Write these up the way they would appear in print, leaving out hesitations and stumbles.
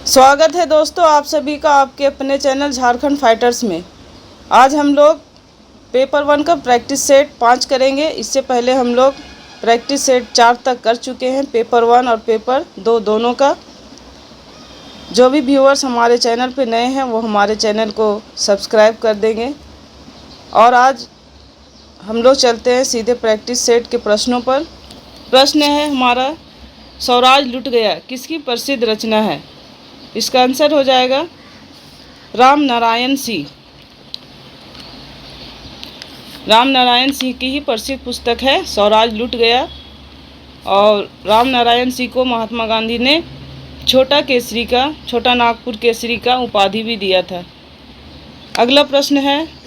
स्वागत है दोस्तों आप सभी का आपके अपने चैनल झारखंड फाइटर्स में। आज हम लोग पेपर 1 का प्रैक्टिस सेट 5 करेंगे। इससे पहले हम लोग प्रैक्टिस सेट 4 तक कर चुके हैं, पेपर 1 और पेपर 2 दोनों का। जो भी व्यूअर्स हमारे चैनल पे नए हैं वो हमारे चैनल को सब्सक्राइब कर देंगे। और आज हम लोग चलते हैं सीधे प्रैक्टिस सेट के प्रश्नों पर। प्रश्न है हमारा, स्वराज लुट गया किसकी प्रसिद्ध रचना है? इसका आंसर हो जाएगा राम नारायण सिंह। राम नारायण सिंह की ही प्रसिद्ध पुस्तक है स्वराज लुट गया। और राम नारायण सिंह को महात्मा गांधी ने छोटा नागपुर केसरी का उपाधि भी दिया था। अगला प्रश्न है,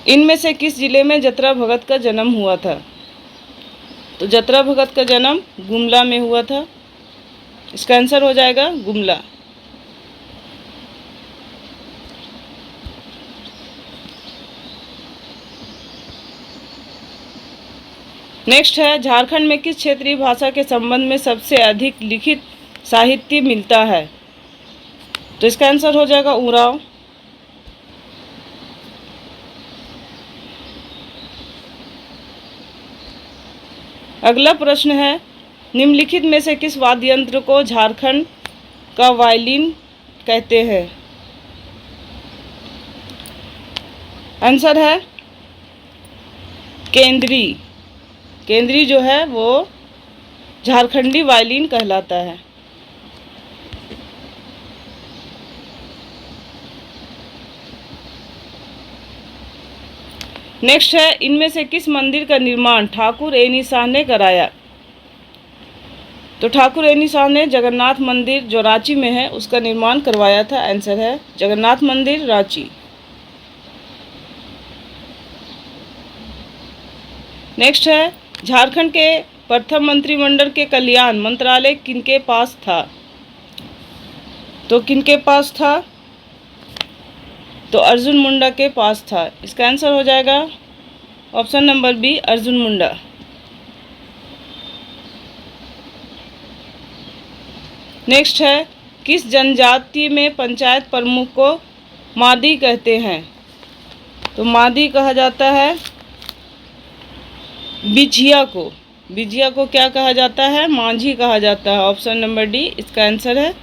इनमें से किस जिले में जतरा भगत का जन्म हुआ था? तो जतरा भगत का जन्म गुमला में हुआ था। इसका आंसर हो जाएगा गुमला। नेक्स्ट है, झारखंड में किस क्षेत्रीय भाषा के संबंध में सबसे अधिक लिखित साहित्य मिलता है? तो इसका आंसर हो जाएगा उरांव। अगला प्रश्न है, निम्नलिखित में से किस वाद्य यंत्र को झारखंड का वायलिन कहते हैं? आंसर है केंद्री। केंद्री जो है वो झारखंडी वायलिन कहलाता है। नेक्स्ट है, इनमें से किस मंदिर का निर्माण ठाकुर एनी शाह ने कराया? तो ठाकुर एनी शाह ने जगन्नाथ मंदिर जो रांची में है उसका निर्माण करवाया था। आंसर है जगन्नाथ मंदिर रांची। नेक्स्ट है, झारखंड के प्रथम मंत्रिमंडल के कल्याण मंत्रालय किनके पास था? तो किनके पास था? तो अर्जुन मुंडा के पास था। इसका आंसर हो जाएगा option number B, Arjun Munda. Next है, किस जनजाति में पंचायत प्रमुख को मादी कहते हैं? तो मादी कहा जाता है बिझिया को। बिझिया को क्या कहा जाता है? मांझी कहा जाता है। ऑप्शन नंबर डी इसका आंसर है।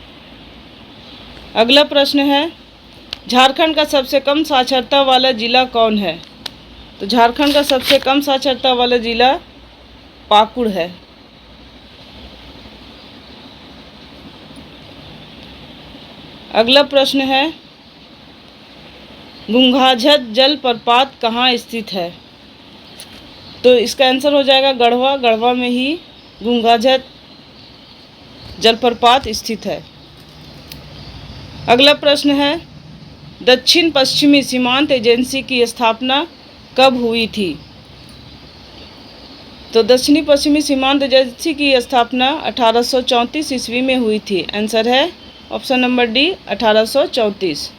अगला प्रश्न है, झारखंड का सबसे कम साक्षरता वाला जिला कौन है? तो झारखंड का सबसे कम साक्षरता वाला जिला पाकुड़ है। अगला प्रश्न है, गुंगाझत जलप्रपात कहाँ स्थित है? तो इसका आंसर हो जाएगा गढ़वा। गढ़वा में ही गुंगाझत जलप्रपात स्थित है। अगला प्रश्न है, दक्षिण पश्चिमी सीमांत एजेंसी की स्थापना कब हुई थी? तो दक्षिणी पश्चिमी सीमांत एजेंसी की स्थापना 1834 ईस्वी में हुई थी। आंसर है ऑप्शन नंबर डी 1834।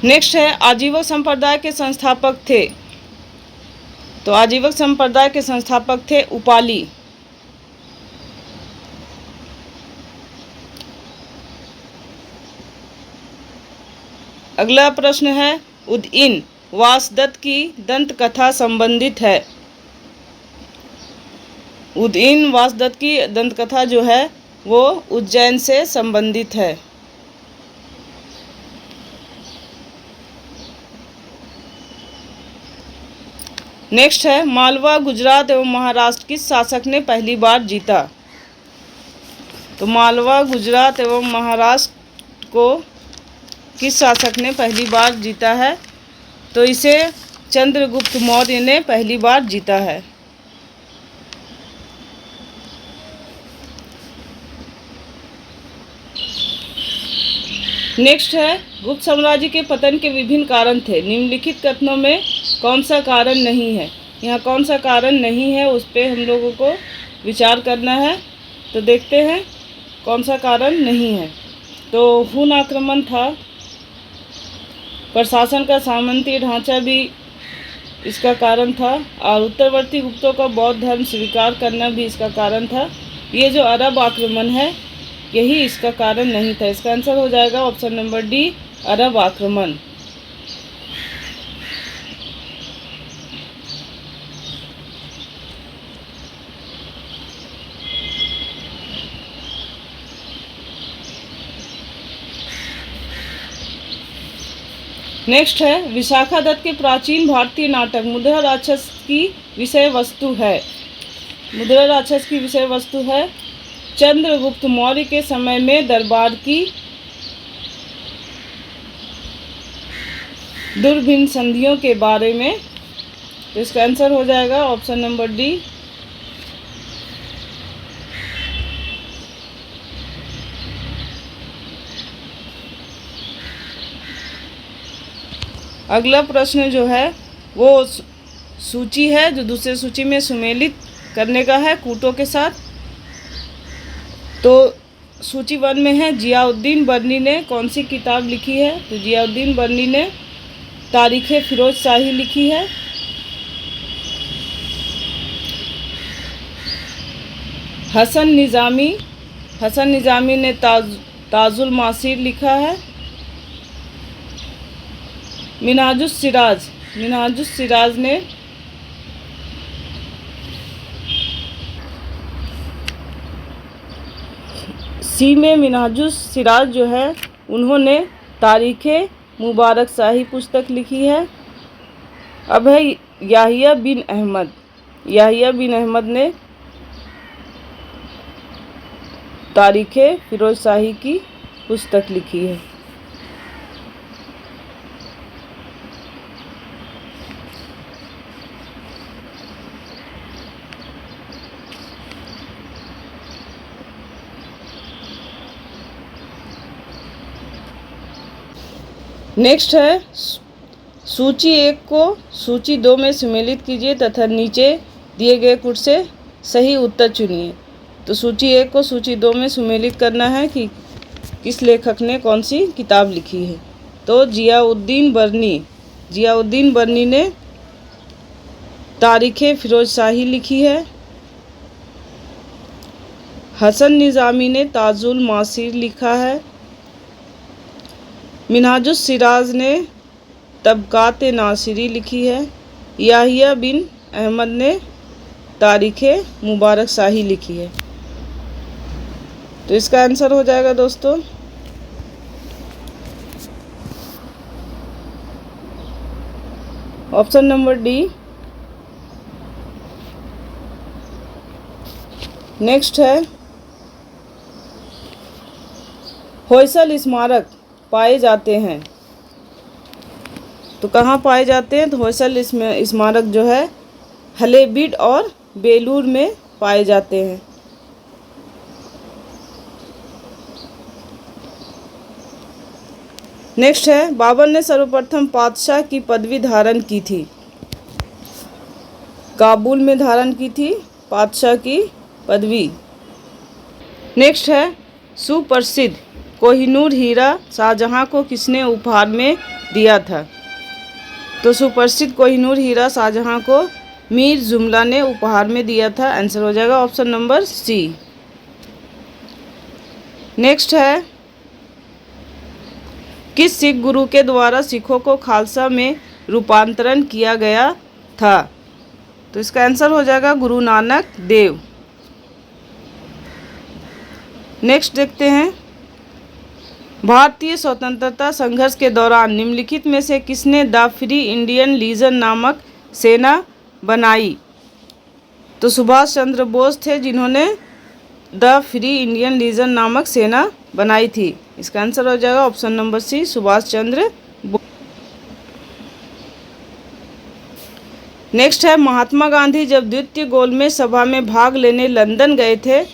नेक्स्ट है, आजीवक संप्रदाय के संस्थापक थे। तो आजीवक संप्रदाय के संस्थापक थे उपाली। अगला प्रश्न है, उदयन वासदत्त की दंत कथा संबंधित है। उदयन वासदत्त की दंत कथा जो है वो उज्जैन से संबंधित है। नेक्स्ट है, मालवा गुजरात एवं महाराष्ट्र किस शासक ने पहली बार जीता? तो मालवा गुजरात एवं महाराष्ट्र को किस शासक ने पहली बार जीता है? तो इसे चंद्रगुप्त मौर्य ने पहली बार जीता है। नेक्स्ट है, गुप्त साम्राज्य के पतन के विभिन्न कारण थे। निम्नलिखित कथनों में कौन सा कारण नहीं है? यहाँ कौन सा कारण नहीं है उस पर हम लोगों को विचार करना है। तो देखते हैं कौन सा कारण नहीं है। तो हुन आक्रमण था, प्रशासन का सामंती ढांचा भी इसका कारण था, और उत्तरवर्ती गुप्तों का बौद्ध धर्म स्वीकार करना भी इसका कारण था। ये जो अरब आक्रमण है यही इसका कारण नहीं था। इसका आंसर हो जाएगा ऑप्शन नंबर डी, अरब आक्रमण। नेक्स्ट है, विशाखा दत्त के प्राचीन भारतीय नाटक मुद्रा राक्षस की विषय वस्तु है। मुद्रा राक्षस की विषय वस्तु है चंद्रगुप्त मौर्य के समय में दरबार की दुर्भिन्न संधियों के बारे में। तो इसका आंसर हो जाएगा ऑप्शन नंबर डी। अगला प्रश्न जो है वो सूची है जो दूसरे सूची में सुमेलित करने का है कूटों के साथ। तो सूची 1 में है जियाउद्दीन बर्नी ने कौन सी किताब लिखी है। तो जियाउद्दीन बर्नी ने तारीख़े फिरोज शाही लिखी है। हसन निज़ामी ने ताजुल मासीर लिखा है। मिनहाजुस सिराज ने सी में मिनहाजुस सिराज जो है उन्होंने तारीख़े मुबारक शाही पुस्तक लिखी है। अब है याहिया बिन अहमद ने तारीख़े फिरोज शाही की पुस्तक लिखी है। नेक्स्ट है सूची 1 को सूची 2 में सम्मिलित कीजिए तथा नीचे दिए गए कुट से सही उत्तर चुनिए। तो सूची 1 को सूची 2 में सम्मिलित करना है कि किस लेखक ने कौन सी किताब लिखी है। तो जियाउद्दीन बर्नी ने तारीख़े फिरोज शाही लिखी है। हसन निज़ामी ने ताजुल मासीर लिखा है। मिनहाजुस सिराज ने तबकात नासिरी लिखी है। याहिया बिन अहमद ने तारीख़े मुबारक शाही लिखी है। तो इसका आंसर हो जाएगा दोस्तों ऑप्शन नंबर डी। नेक्स्ट है होयसल स्मारक पाए जाते हैं। तो कहाँ पाए जाते हैं। तो होयसल स्मारक जो है हलेबीड और बेलूर में पाए जाते हैं। नेक्स्ट है बाबर ने सर्वप्रथम पातशाह की पदवी धारण की थी। काबुल में धारण की थी पातशाह की पदवी। नेक्स्ट है सुप्रसिद्ध कोहिनूर हीरा शाहजहां को किसने उपहार में दिया था। तो सुप्रसिद्ध कोहिनूर हीरा शाहजहां को मीर जुमला ने उपहार में दिया था। आंसर हो जाएगा ऑप्शन नंबर सी। नेक्स्ट है किस सिख गुरु के द्वारा सिखों को खालसा में रूपांतरण किया गया था। तो इसका आंसर हो जाएगा गुरु नानक देव। नेक्स्ट देखते हैं भारतीय स्वतंत्रता संघर्ष के दौरान निम्नलिखित में से किसने द फ्री इंडियन लीजन नामक सेना बनाई। तो सुभाष चंद्र बोस थे जिन्होंने द फ्री इंडियन लीजन नामक सेना बनाई थी। इसका आंसर हो जाएगा option number C, Subhash Chandra Bose. Next है महात्मा गांधी जब द्वितीय गोलमेज सभा में भाग लेने लंदन गए थे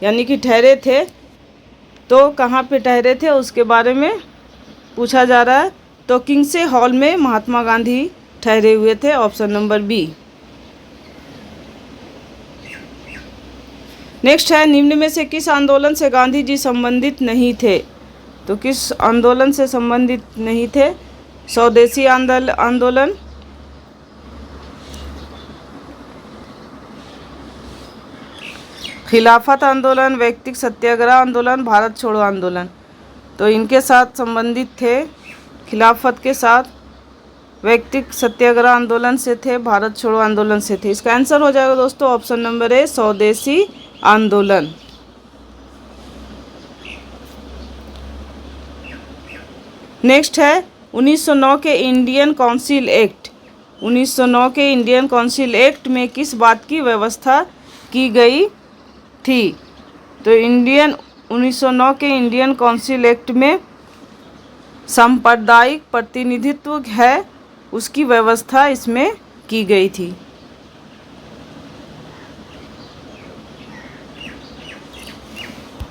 यानी कि ठहरे थे, तो कहाँ पे ठहरे थे उसके बारे में पूछा जा रहा है। तो किंगसे हॉल में महात्मा गांधी ठहरे हुए थे। Option number B. नेक्स्ट है, निम्न में से किस आंदोलन से गांधी जी संबंधित नहीं थे? तो किस आंदोलन से संबंधित नहीं थे? स्वदेशी आंदोलन, खिलाफत आंदोलन, व्यक्तिक सत्याग्रह आंदोलन, भारत छोड़ो आंदोलन। तो इनके साथ संबंधित थे, खिलाफत के साथ, व्यक्तिक सत्याग्रह आंदोलन से थे, भारत छोड़ो आंदोलन से थे। इसका आंसर हो जाएगा दोस्तों ऑप्शन नंबर ए, स्वदेशी आंदोलन। नेक्स्ट है, 1909 के इंडियन काउंसिल एक्ट। 1909 के इंडियन काउंसिल एक्ट में किस बात की व्यवस्था की गई थी? तो 1909 के इंडियन काउंसिल एक्ट में सांप्रदायिक प्रतिनिधित्व है, उसकी व्यवस्था इसमें की गई थी।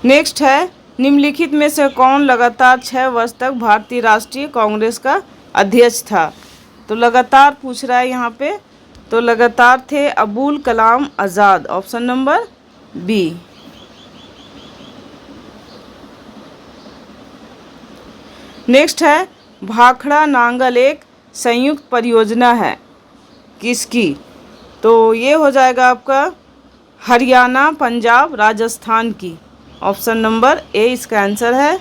नेक्स्ट है, निम्नलिखित में से कौन लगातार 6 वर्ष तक भारतीय राष्ट्रीय कांग्रेस का अध्यक्ष था? तो लगातार पूछ रहा है यहाँ पे, तो लगातार थे Abul Kalam Azad, option number B. Next है, भाखड़ा नांगल एक संयुक्त परियोजना है, किसकी? तो ये हो जाएगा आपका हरियाणा, पंजाब, राजस्थान की, ऑप्शन नंबर ए इसका आंसर है।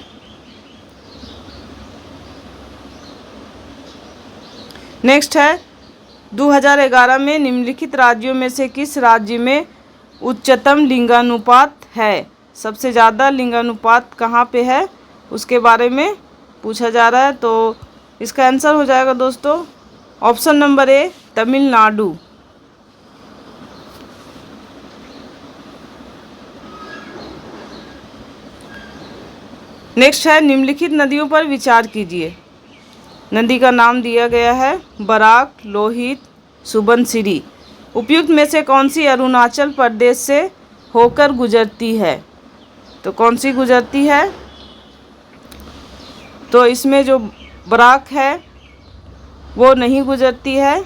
नेक्स्ट है, 2011 में निम्नलिखित राज्यों में से किस राज्य में उच्चतम लिंगानुपात है? सबसे ज़्यादा लिंगानुपात कहाँ पे है उसके बारे में पूछा जा रहा है। तो इसका आंसर हो जाएगा दोस्तों option number A, Tamil Nadu. Next है, निम्नलिखित नदियों पर विचार कीजिए। नदी का नाम दिया गया है बराक, लोहित, सुबनसिरी। उपयुक्त में से कौन सी अरुणाचल प्रदेश से होकर गुजरती है? तो कौन सी गुजरती है? तो इसमें जो बराक है वो नहीं गुजरती है,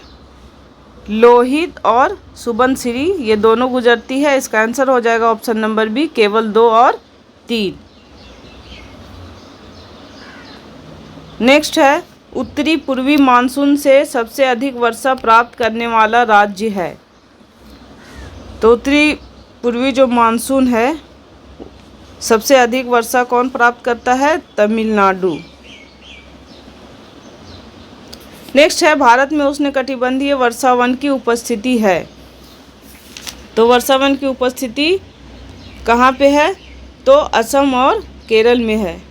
लोहित और सुबनसिरी ये दोनों गुजरती है। इसका आंसर हो जाएगा ऑप्शन नंबर बी, केवल 2 और 3। नेक्स्ट है, उत्तरी पूर्वी मानसून से सबसे अधिक वर्षा प्राप्त करने वाला राज्य है। तो उत्तरी पूर्वी जो मानसून है सबसे अधिक वर्षा कौन प्राप्त करता है? तमिलनाडु। नेक्स्ट है, भारत में उष्णकटिबंधीय वर्षावन की उपस्थिति है। तो वर्षावन की उपस्थिति कहाँ पे है? तो असम और केरल में है।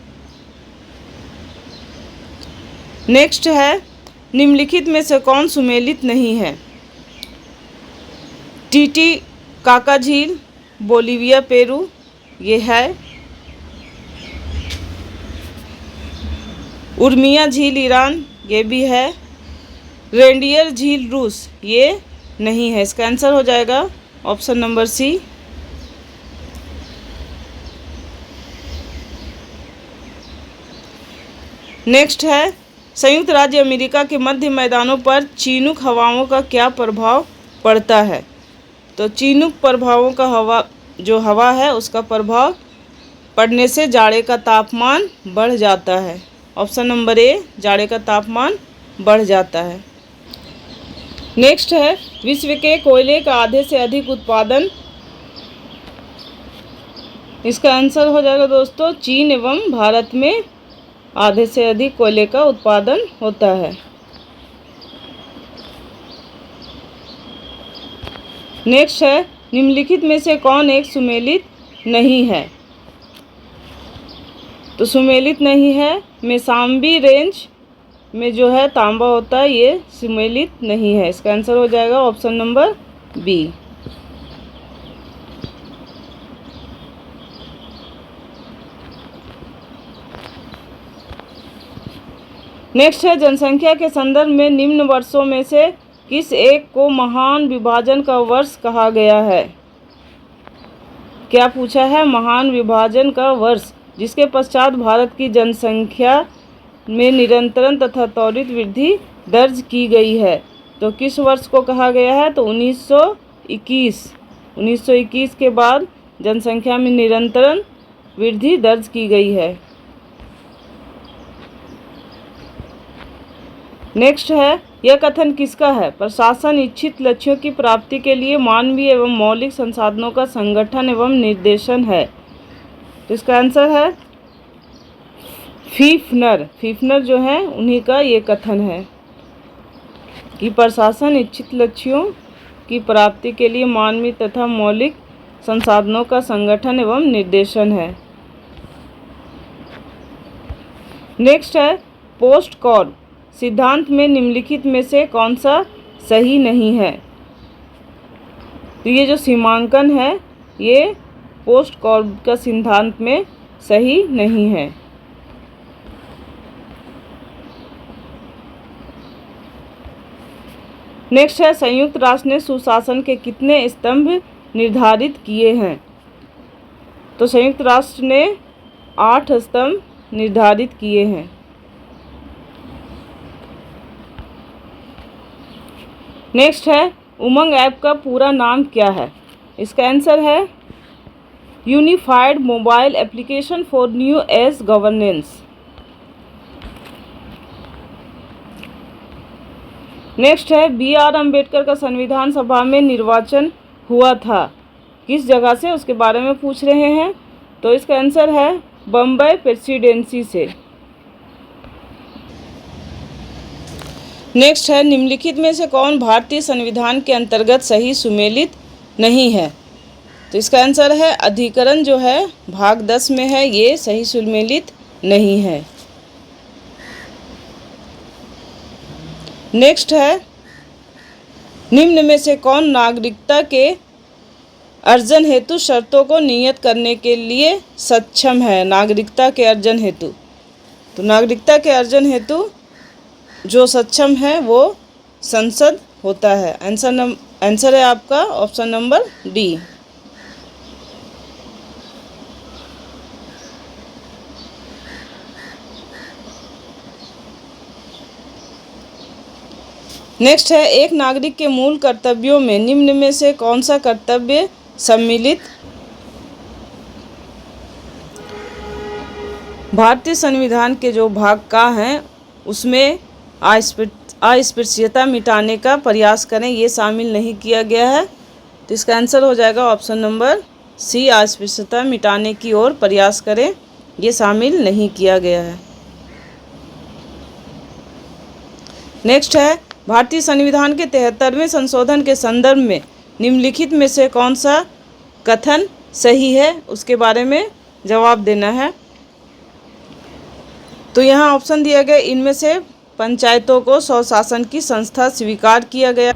नेक्स्ट है, निम्नलिखित में से कौन सुमेलित नहीं है? टीटीकाका झील, बोलिविया, पेरू ये है। उर्मिया झील ईरान ये भी है। रेंडियर झील रूस ये नहीं है। इसका आंसर हो जाएगा ऑप्शन नंबर सी। नेक्स्ट है, संयुक्त राज्य अमेरिका के मध्य मैदानों पर चीनुक हवाओं का क्या प्रभाव पड़ता है? तो चीनुक प्रभावों का हवा है उसका प्रभाव पड़ने से जाड़े का तापमान बढ़ जाता है। ऑप्शन नंबर ए, जाड़े का तापमान बढ़ जाता है। नेक्स्ट है, विश्व के कोयले का आधे से अधिक उत्पादन, इसका आंसर हो जाएगा दोस्तों चीन एवं भारत में आधे से अधिक कोयले का उत्पादन होता है। नेक्स्ट है, निम्नलिखित में से कौन एक सुमेलित नहीं है? तो सुमेलित नहीं है, मेसाम्बी रेंज में जो है तांबा होता है ये सुमेलित नहीं है। इसका आंसर हो जाएगा ऑप्शन नंबर बी। नेक्स्ट है, जनसंख्या के संदर्भ में निम्न वर्षों में से किस एक को महान विभाजन का वर्ष कहा गया है? क्या पूछा है? महान विभाजन का वर्ष, जिसके पश्चात भारत की जनसंख्या में निरंतर तथा त्वरित वृद्धि दर्ज की गई है। तो किस वर्ष को कहा गया है? तो 1921। 1921 के बाद जनसंख्या में निरंतर वृद्धि दर्ज की गई है। नेक्स्ट है, यह कथन किसका है? प्रशासन इच्छित लक्ष्यों की प्राप्ति के लिए मानवीय एवं मौलिक संसाधनों का संगठन एवं निर्देशन है। तो इसका आंसर है फीफनर। फीफनर जो है उन्हीं का ये कथन है कि प्रशासन इच्छित लक्ष्यों की प्राप्ति के लिए मानवीय तथा मौलिक संसाधनों का संगठन एवं निर्देशन है। नेक्स्ट है, पोस्ट कॉर्ड सिद्धांत में निम्नलिखित में से कौन सा सही नहीं है? तो ये जो सीमांकन है ये पोस्ट कॉर्ड का सिद्धांत में सही नहीं है। नेक्स्ट है, संयुक्त राष्ट्र ने सुशासन के कितने स्तंभ निर्धारित किए हैं? तो संयुक्त राष्ट्र ने 8 स्तंभ निर्धारित किए हैं। नेक्स्ट है, उमंग ऐप का पूरा नाम क्या है? इसका आंसर है unified mobile application for new age governance. Next है, BR अम्बेडकर का संविधान सभा में निर्वाचन हुआ था किस जगह से? उसके बारे में पूछ रहे हैं। तो इसका आंसर है बम्बई प्रेसिडेंसी से। नेक्स्ट है, निम्नलिखित में से कौन भारतीय संविधान के अंतर्गत सही सुमेलित नहीं है? तो इसका आंसर है अधिकरण जो है भाग 10 में है, ये सही सुमेलित नहीं है। नेक्स्ट है, निम्न में से कौन नागरिकता के अर्जन हेतु शर्तों को नियत करने के लिए सक्षम है? नागरिकता के अर्जन हेतु, तो नागरिकता के अर्जन हेतु जो सक्षम है वो संसद होता है। आंसर है आपका ऑप्शन नंबर डी। नेक्स्ट है, एक नागरिक के मूल कर्तव्यों में निम्न में से कौन सा कर्तव्य सम्मिलित? भारतीय संविधान के जो भाग का हैं उसमें अस्पृश्यता मिटाने का प्रयास करें, ये शामिल नहीं किया गया है। तो इसका आंसर हो जाएगा ऑप्शन नंबर सी, अस्पृश्यता मिटाने की ओर प्रयास करें, ये शामिल नहीं किया गया है। नेक्स्ट है, भारतीय संविधान के 73वें संशोधन के संदर्भ में निम्नलिखित में से कौन सा कथन सही है? उसके बारे में जवाब देना है। तो यहाँ ऑप्शन दिया गया, इनमें से पंचायतों को स्वशासन की संस्था स्वीकार किया गया।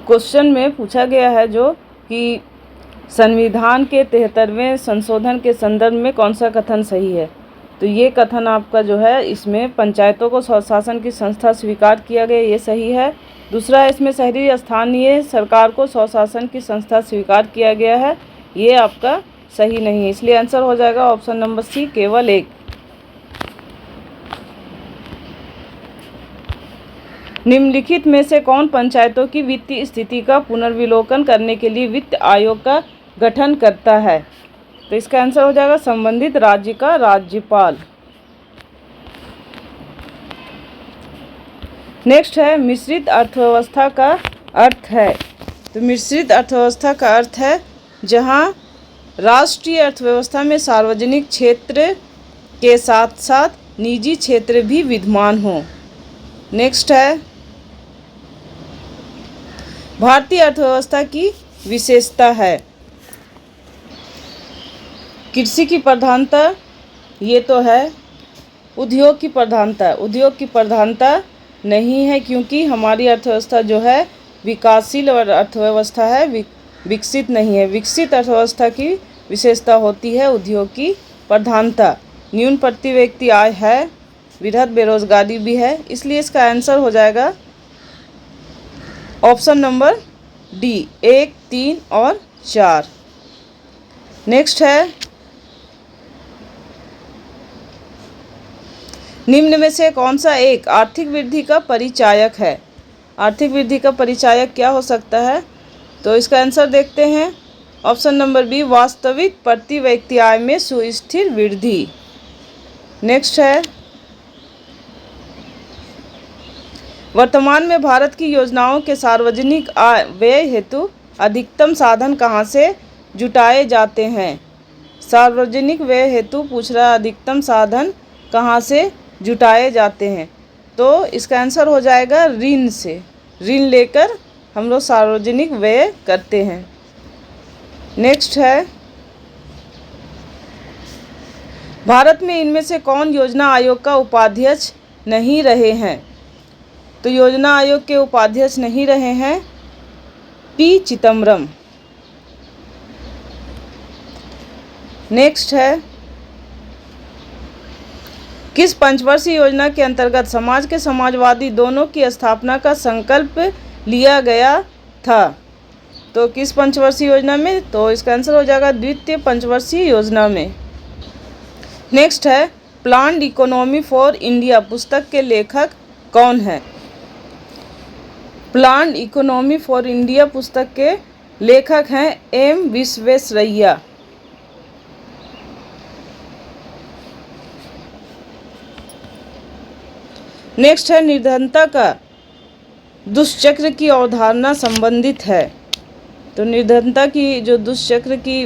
क्वेश्चन में पूछा गया है जो कि संविधान के 73वें संशोधन के संदर्भ में कौन सा कथन सही है? तो ये कथन आपका जो है इसमें पंचायतों को स्वशासन की संस्था स्वीकार किया गया, ये सही है। दूसरा है, इसमें शहरी स्थानीय सरकार को स्वशासन की संस्था स्वीकार किया गया है, ये आपका सही नहीं है। इसलिए आंसर हो जाएगा ऑप्शन नंबर सी, केवल एक। निम्नलिखित में से कौन पंचायतों की वित्तीय स्थिति का पुनर्विलोकन करने के लिए वित्त आयोग का गठन करता है? तो इसका आंसर हो जाएगा संबंधित राज्य का राज्यपाल। नेक्स्ट है, मिश्रित अर्थव्यवस्था का अर्थ है। तो मिश्रित अर्थव्यवस्था का अर्थ है जहां राष्ट्रीय अर्थव्यवस्था में सार्वजनिक क्षेत्र के साथ साथ निजी क्षेत्र भी विद्यमान हों। नेक्स्ट है, भारतीय अर्थव्यवस्था की विशेषता है कृषि की प्रधानता, ये तो है। उद्योग की प्रधानता, उद्योग की प्रधानता नहीं है क्योंकि हमारी अर्थव्यवस्था जो है विकासशील अर्थव्यवस्था है, विकसित नहीं है। विकसित अर्थव्यवस्था की विशेषता होती है उद्योग की प्रधानता। न्यून प्रति व्यक्ति आय है, वृहद बेरोजगारी भी है, इसलिए इसका आंसर हो जाएगा ऑप्शन नंबर डी, 1, 3 और 4। नेक्स्ट है, निम्न में से कौन सा एक आर्थिक वृद्धि का परिचायक है? आर्थिक वृद्धि का परिचायक क्या हो सकता है? तो इसका आंसर देखते हैं। ऑप्शन नंबर बी, वास्तविक प्रति व्यक्ति आय में सुस्थिर वृद्धि। नेक्स्ट है, वर्तमान में भारत की योजनाओं के सार्वजनिक आय व्यय हेतु अधिकतम साधन कहाँ से जुटाए जाते हैं। सार्वजनिक व्यय हेतु पूछ रहा है, अधिकतम साधन कहाँ से जुटाए जाते हैं। तो इसका आंसर हो जाएगा ऋण से। ऋण लेकर हम लोग सार्वजनिक व्यय करते हैं। नेक्स्ट है, भारत में इनमें से कौन योजना आयोग का उपाध्यक्ष नहीं रहे हैं। तो योजना आयोग के उपाध्यक्ष नहीं रहे हैं पी चिदम्बरम। नेक्स्ट है, किस पंचवर्षीय योजना के अंतर्गत समाज के समाजवादी दोनों की स्थापना का संकल्प लिया गया था। तो किस पंचवर्षीय योजना में, तो इसका आंसर हो जाएगा द्वितीय पंचवर्षीय योजना में। नेक्स्ट है, प्लान्ड इकोनॉमी फॉर इंडिया पुस्तक के लेखक कौन है। प्लान्ड इकोनॉमी फॉर इंडिया पुस्तक के लेखक हैं एम विश्वेश्वरैया। नेक्स्ट है, निर्धनता का दुष्चक्र की अवधारणा संबंधित है। तो निर्धनता की जो दुष्चक्र की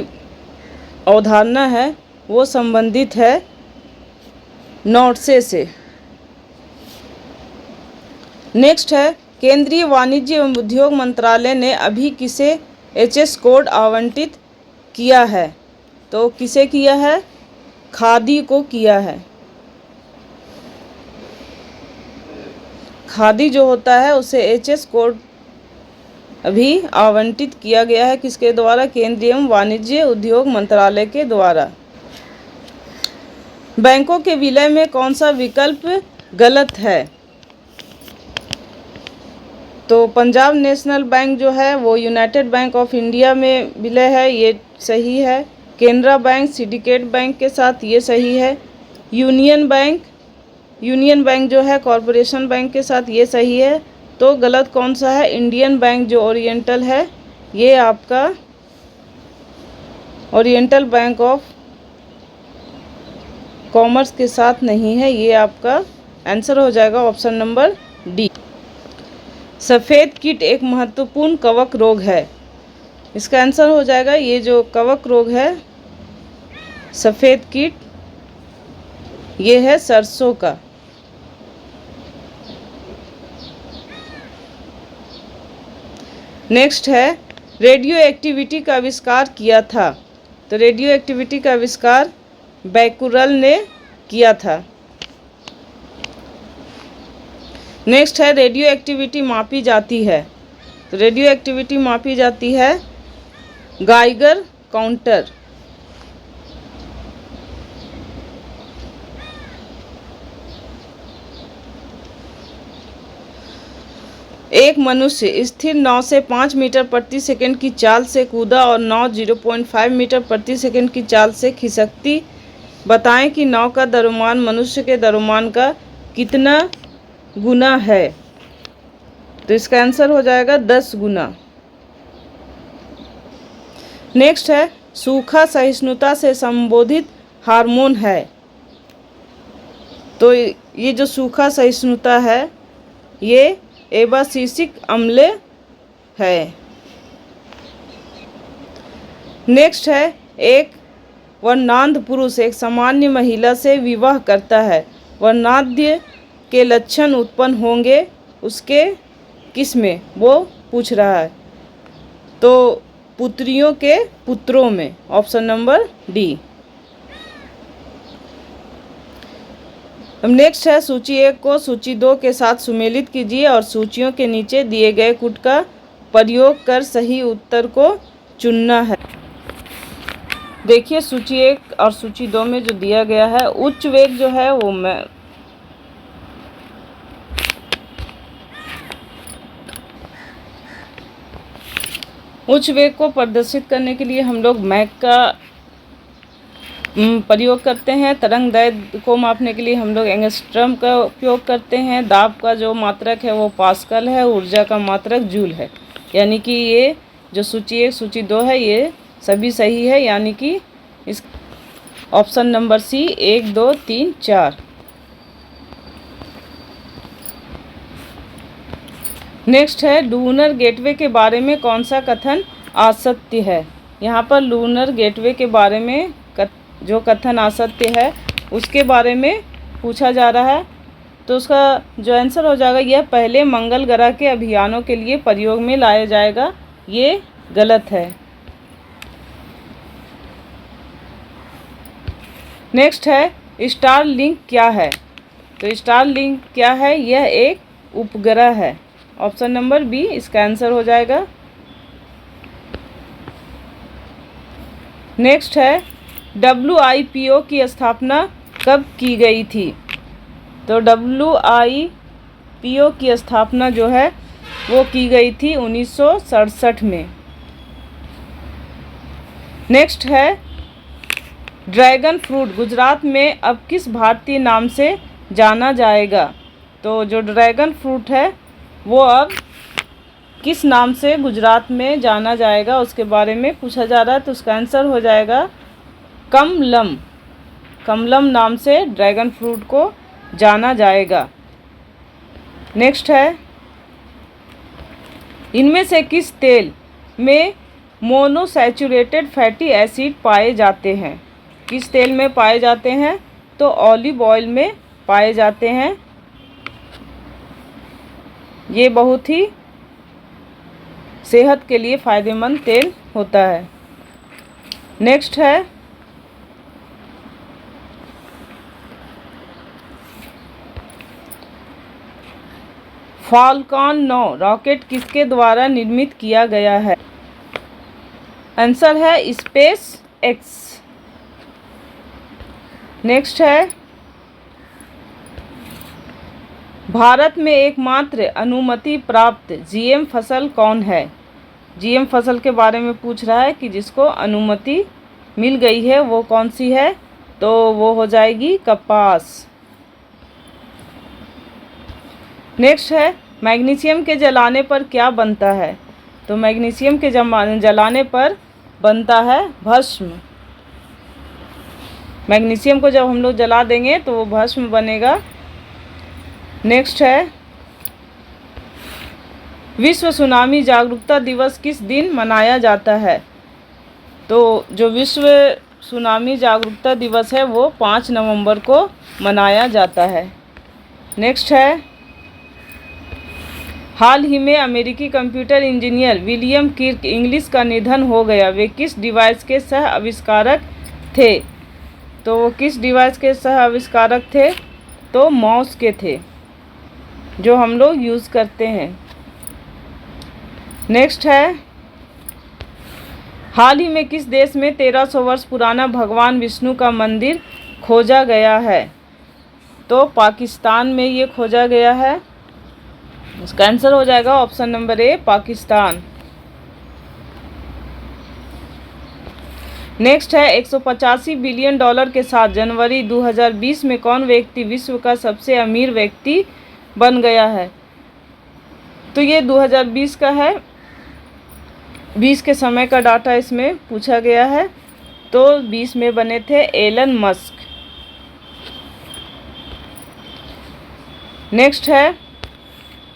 अवधारणा है वो संबंधित है नॉर्से से। नेक्स्ट है, केंद्रीय वाणिज्य एवं उद्योग मंत्रालय ने अभी किसे एचएस कोड आवंटित किया है। तो किसे किया है, खादी को किया है। खादी जो होता है उसे एचएस कोड अभी आवंटित किया गया है, किसके द्वारा, केंद्रीय एवं वाणिज्य उद्योग मंत्रालय के द्वारा। बैंकों के विलय में कौन सा विकल्प गलत है। तो पंजाब नेशनल बैंक जो है वो यूनाइटेड बैंक ऑफ इंडिया में विलय है, ये सही है। केनरा बैंक सिंडिकेट बैंक के साथ, ये सही है। यूनियन बैंक जो है कॉरपोरेशन बैंक के साथ, ये सही है। तो गलत कौन सा है, इंडियन बैंक जो ओरिएंटल है, ये आपका ओरिएंटल बैंक ऑफ कॉमर्स के साथ नहीं है, ये आपका आंसर हो जाएगा ऑप्शन नंबर डी। सफ़ेद कीट एक महत्वपूर्ण कवक रोग है। इसका आंसर हो जाएगा, ये जो कवक रोग है सफ़ेद कीट, ये है सरसों का। नेक्स्ट है, रेडियो एक्टिविटी का आविष्कार किया था। तो रेडियो एक्टिविटी का आविष्कार बैकुरल ने किया था। नेक्स्ट है, रेडियो एक्टिविटी मापी जाती है। तो रेडियो एक्टिविटी मापी जाती है गाइगर काउंटर। एक मनुष्य स्थिर 9 से 5 मीटर प्रति सेकंड की चाल से कूदा और नाव 0.5 मीटर प्रति सेकंड की चाल से खिसकती। बताएं कि नाव का द्रव्यमान मनुष्य के द्रव्यमान का कितना गुना है। तो इसका आंसर हो जाएगा 10 गुना। नेक्स्ट है, सूखा सहिष्णुता से संबोधित हार्मोन है। तो ये जो सूखा सहिष्णुता है ये एबासिसिक अम्ल है। नेक्स्ट है, एक वर्णांध पुरुष एक सामान्य महिला से विवाह करता है, वर्णांध के लक्षण उत्पन्न होंगे उसके किस में, वो पूछ रहा है। तो पुत्रियों के पुत्रों में, ऑप्शन नंबर डी। अब नेक्स्ट है, सूची 1 को सूची 2 के साथ सुमेलित कीजिए और सूचियों के नीचे दिए गए कूट का प्रयोग कर सही उत्तर को चुनना है। देखिए सूची 1 और सूची 2 में जो दिया गया है, उच्च वेग जो है वो उच्च वेग को प्रदर्शित करने के लिए हम लोग मैक का प्रयोग करते हैं। तरंग दैर्घ्य को मापने के लिए हम लोग एंगस्ट्रम का उपयोग करते हैं। दाब का जो मात्रक है वो पास्कल है, ऊर्जा का मात्रक जूल है। यानी कि ये जो सूची 1 सूची 2 है ये सभी सही है, यानी कि इस ऑप्शन नंबर सी 1 2 3 4। नेक्स्ट है लूनर गेटवे के बारे में कौन सा कथन असत्य है। यहाँ पर लूनर गेटवे के बारे में जो कथन असत्य है उसके बारे में पूछा जा रहा है। तो उसका जो आंसर हो जाएगा यह पहले मंगल ग्रह के अभियानों के लिए प्रयोग में लाया जाएगा, ये गलत है। नेक्स्ट है स्टार लिंक क्या है। तो स्टार लिंक क्या है, यह एक उपग्रह है। ऑप्शन नंबर बी इसका आंसर हो जाएगा। नेक्स्ट है WIPO की स्थापना कब की गई थी। तो WIPO की स्थापना जो है वो की गई थी 1967 में। नेक्स्ट है ड्रैगन फ्रूट गुजरात में अब किस भारतीय नाम से जाना जाएगा। तो जो ड्रैगन फ्रूट है वो अब किस नाम से गुजरात में जाना जाएगा उसके बारे में पूछा जा रहा है। तो उसका आंसर हो जाएगा कमलम। कमलम नाम से ड्रैगन फ्रूट को जाना जाएगा। नेक्स्ट है इनमें से किस तेल में मोनोसैचुरेटेड फैटी एसिड पाए जाते हैं। किस तेल में पाए जाते हैं। तो ऑलिव ऑयल में पाए जाते हैं। ये बहुत ही सेहत के लिए फ़ायदेमंद तेल होता है। नेक्स्ट है फाल्कन 9 रॉकेट किसके द्वारा निर्मित किया गया है। आंसर है स्पेस एक्स। नेक्स्ट है भारत में एकमात्र अनुमति प्राप्त GM फसल कौन है। GM फसल के बारे में पूछ रहा है कि जिसको अनुमति मिल गई है वो कौन सी है। तो वो हो जाएगी कपास। नेक्स्ट है मैग्नीशियम के जलाने पर क्या बनता है। तो मैग्नीशियम के जलाने पर बनता है भस्म। मैग्नीशियम को जब हम लोग जला देंगे तो वो भस्म बनेगा। नेक्स्ट है विश्व सुनामी जागरूकता दिवस किस दिन मनाया जाता है। तो जो विश्व सुनामी जागरूकता दिवस है वो 5 नवंबर को मनाया जाता है। नेक्स्ट है हाल ही में अमेरिकी computer engineer William Kirk English का निधन हो गया। वे किस डिवाइस के सह आविष्कारक थे। तो वो किस डिवाइस के सह आविष्कारक थे। तो माउस के थे जो हम लोग यूज़ करते हैं। नेक्स्ट है हाल ही में किस देश में 1300 वर्ष पुराना भगवान विष्णु का मंदिर खोजा गया है। तो पाकिस्तान में ये खोजा गया है। इसका आंसर हो जाएगा option number A Pakistan. Next है 185 बिलियन डॉलर के साथ जनवरी 2020 में कौन व्यक्ति विश्व का सबसे अमीर व्यक्ति बन गया है। तो ये 2020 का है, 20 के समय का डाटा इसमें पूछा गया है। तो 20 में बने थे एलन मस्क। नेक्स्ट है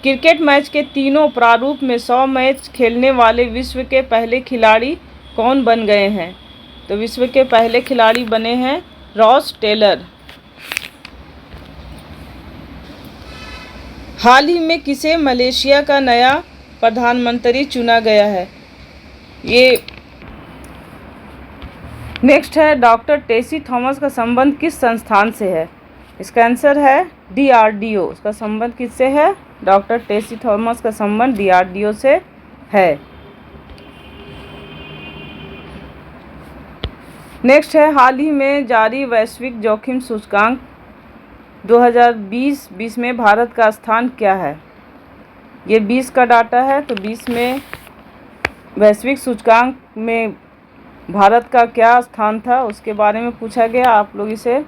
क्रिकेट मैच के तीनों प्रारूप में 100 मैच खेलने वाले विश्व के पहले खिलाड़ी कौन बन गए हैं। तो विश्व के पहले खिलाड़ी बने हैं रॉस टेलर। हाल ही में किसे मलेशिया का नया प्रधानमंत्री चुना गया है। ये नेक्स्ट है डॉक्टर टेसी थॉमस का संबंध किस संस्थान से है। इसका आंसर है DRDO। उसका संबंध किससे है। डॉक्टर टेसी थॉमस का संबंध DRDO से है। नेक्स्ट है हाल ही में जारी वैश्विक जोखिम सूचकांक 2020 में भारत का स्थान क्या है। ये 20 का डाटा है। तो 20 में वैश्विक सूचकांक में भारत का क्या स्थान था उसके बारे में पूछा गया। आप लोग इसे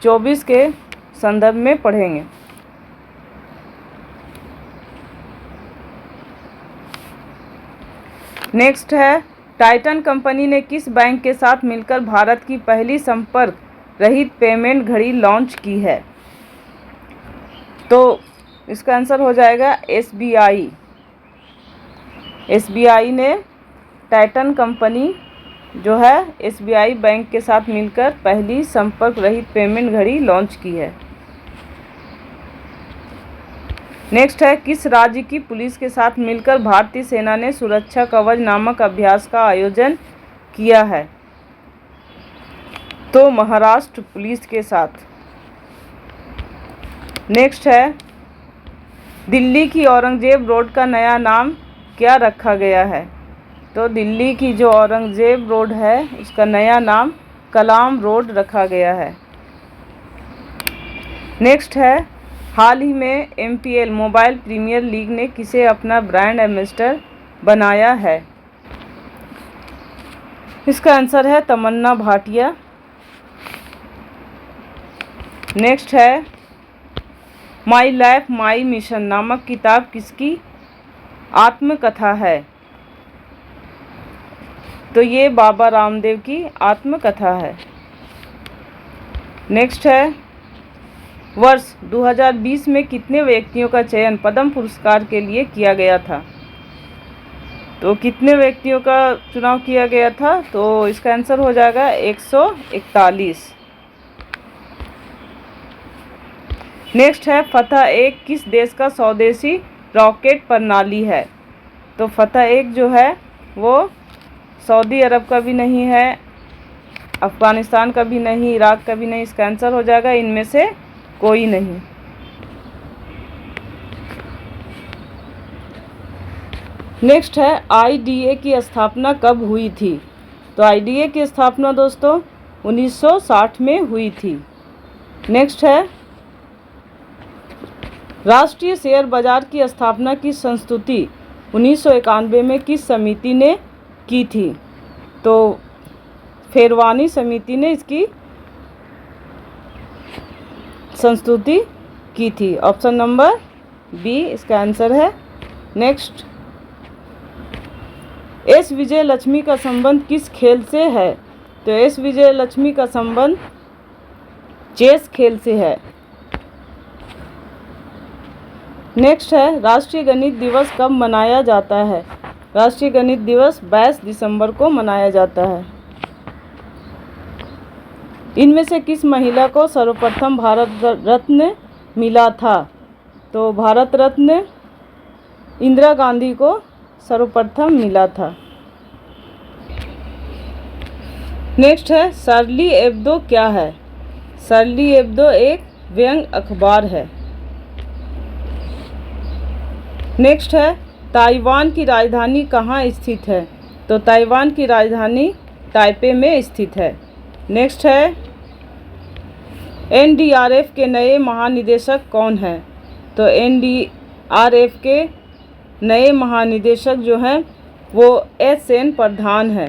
24 के संदर्भ में पढ़ेंगे। नेक्स्ट है, टाइटन कंपनी ने किस बैंक के साथ मिलकर भारत की पहली संपर्क रहित पेमेंट घड़ी लॉन्च की है? तो इसका आंसर हो जाएगा SBI। SBI ने टाइटन कंपनी जो है SBI बैंक के साथ मिलकर पहली संपर्क रहित पेमेंट घड़ी लॉन्च की है। नेक्स्ट है, किस राज्य की पुलिस के साथ मिलकर भारतीय सेना ने सुरक्षा कवच नामक अभ्यास का आयोजन किया है? तो महाराष्ट्र पुलिस के साथ। नेक्स्ट है, दिल्ली की औरंगजेब रोड का नया नाम क्या रखा गया है? तो दिल्ली की जो औरंगजेब रोड है उसका नया नाम कलाम रोड रखा गया है। नेक्स्ट है, हाल ही में MPL मोबाइल प्रीमियर लीग ने किसे अपना ब्रांड एम्बेसडर बनाया है? इसका आंसर है तमन्ना भाटिया। नेक्स्ट है, माई लाइफ माई मिशन नामक किताब किसकी आत्मकथा है? तो ये बाबा रामदेव की आत्मकथा है। नेक्स्ट है, वर्ष 2020 में कितने व्यक्तियों का चयन पद्म पुरस्कार के लिए किया गया था? तो कितने व्यक्तियों का चुनाव किया गया था? तो इसका आंसर हो जाएगा 141। नेक्स्ट है, फतह 1 किस देश का स्वदेशी रॉकेट प्रणाली है? तो फतह 1 जो है वो सऊदी अरब का भी नहीं है, अफ़गानिस्तान का भी नहीं, इराक का भी नहीं। इसका आंसर हो जाएगा इनमें से कोई नहीं। नेक्स्ट है, IDA की स्थापना कब हुई थी? तो IDA की स्थापना दोस्तों 1960 में हुई थी। नेक्स्ट है, राष्ट्रीय शेयर बाजार की स्थापना की संस्तुति 1991 में किस समिति ने की थी? तो फेरवानी समिति ने इसकी संस्तुति की थी। ऑप्शन नंबर B इसका आंसर है। नेक्स्ट, S विजयलक्ष्मी का संबंध किस खेल से है? तो S विजयलक्ष्मी का संबंध चेस खेल से है। नेक्स्ट है, राष्ट्रीय गणित दिवस कब मनाया जाता है? राष्ट्रीय गणित दिवस 22 दिसंबर को मनाया जाता है। इनमें से किस महिला को सर्वप्रथम भारत रत्न मिला था? तो भारत रत्न इंदिरा गांधी को सर्वप्रथम मिला था। नेक्स्ट है, शार्ली एब्दो क्या है? शार्ली एब्दो एक व्यंग्य अखबार है। नेक्स्ट है, ताइवान की राजधानी कहाँ स्थित है? तो ताइवान की राजधानी ताइपे में स्थित है। नेक्स्ट है, NDRF के नए महानिदेशक कौन हैं? तो NDRF के नए महानिदेशक जो हैं वो SN प्रधान हैं।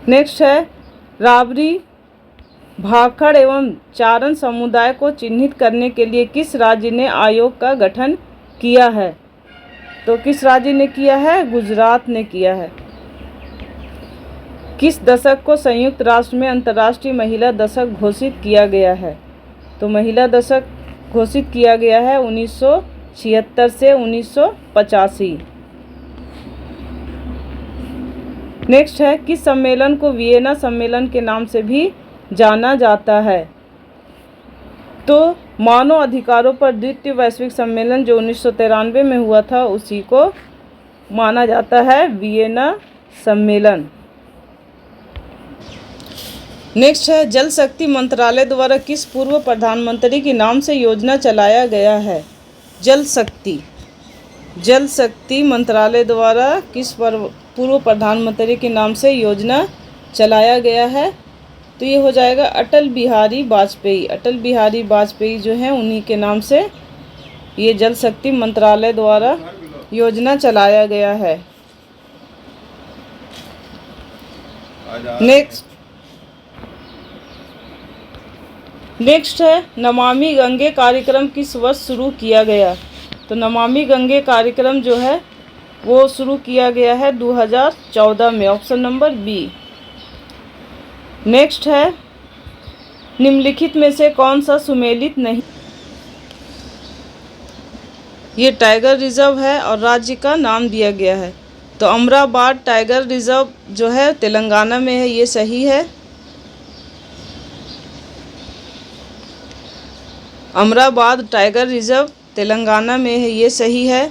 नेक्स्ट है, रावरी भाखड़ एवं चारण समुदाय को चिन्हित करने के लिए किस राज्य ने आयोग का गठन किया है? तो किस राज्य ने किया है? गुजरात ने किया है। किस दशक को संयुक्त राष्ट्र में अंतर्राष्ट्रीय महिला दशक घोषित किया गया है? तो महिला दशक घोषित किया गया है 1976 से 1985। नेक्स्ट है, किस सम्मेलन को वियना सम्मेलन के नाम से भी जाना जाता है? तो मानव अधिकारों पर द्वितीय वैश्विक सम्मेलन जो 1993 में हुआ था उसी को माना जाता है वियना सम्मेलन। नेक्स्ट है, जल शक्ति मंत्रालय द्वारा किस पूर्व प्रधानमंत्री के नाम से योजना चलाया गया है? जल शक्ति मंत्रालय द्वारा किस पूर्व प्रधानमंत्री के नाम से योजना चलाया गया है? तो ये हो जाएगा अटल बिहारी वाजपेयी। अटल बिहारी वाजपेयी जो हैं उन्हीं के नाम से ये जल शक्ति मंत्रालय द्वारा योजना चलाया गया है। नेक्स्ट है नमामि गंगे कार्यक्रम किस वर्ष शुरू किया गया। तो नमामि गंगे कार्यक्रम जो है वो शुरू किया गया है 2014 में, ऑप्शन नंबर बी। नेक्स्ट है निम्नलिखित में से कौन सा सुमेलित नहीं। ये टाइगर रिजर्व है और राज्य का नाम दिया गया है। तो अमराबाद टाइगर रिजर्व जो है तेलंगाना में है, ये सही है। अमराबाद टाइगर रिजर्व तेलंगाना में है, ये सही है।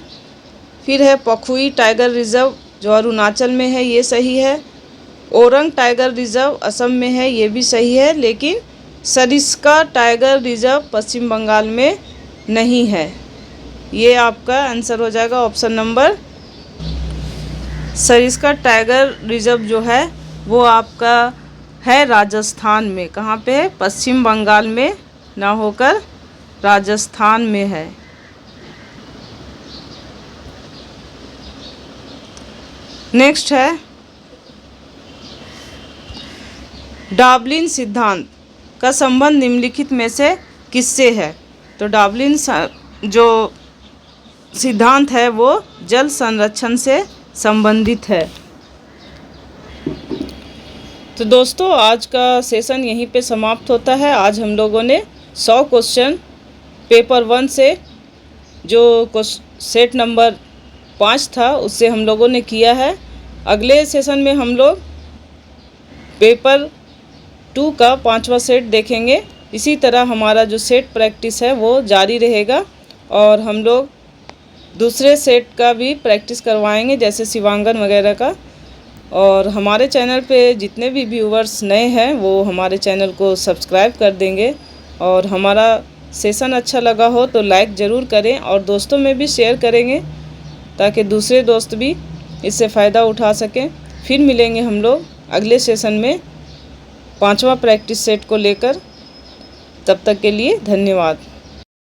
फिर है पखुई टाइगर रिजर्व जो अरुणाचल में है, ये सही है। ओरंग टाइगर रिजर्व असम में है, ये भी सही है। लेकिन सरिस्का टाइगर रिजर्व पश्चिम बंगाल में नहीं है। ये आपका आंसर हो जाएगा option number. Sariska tiger reserve जो है वो आपका है राजस्थान में। कहाँ पे है? पश्चिम बंगाल में ना होकर राजस्थान में है। नेक्स्ट है डार्विन सिद्धांत का संबंध निम्नलिखित में से किससे है। तो डार्विन जो सिद्धांत है वो जल संरक्षण से संबंधित है। तो दोस्तों आज का सेशन यहीं पे समाप्त होता है। आज हम लोगों ने 100 क्वेश्चन पेपर 1 से जो सेट नंबर 5 था उससे हम लोगों ने किया है। अगले सेशन में हम लोग पेपर 2 का 5वां सेट देखेंगे। इसी तरह हमारा जो सेट प्रैक्टिस है वो जारी रहेगा और हम लोग दूसरे सेट का भी प्रैक्टिस करवाएंगे जैसे शिवांगन वगैरह का। और हमारे चैनल पे जितने भी व्यूवर्स नए हैं वो हमारे चैनल को सब्सक्राइब कर देंगे। और हमारा सेशन अच्छा लगा हो तो लाइक ज़रूर करें और दोस्तों में भी शेयर करेंगे ताकि दूसरे दोस्त भी इससे फ़ायदा उठा सकें। फिर मिलेंगे हम लोग अगले सेशन में 5वां प्रैक्टिस सेट को लेकर। तब तक के लिए धन्यवाद।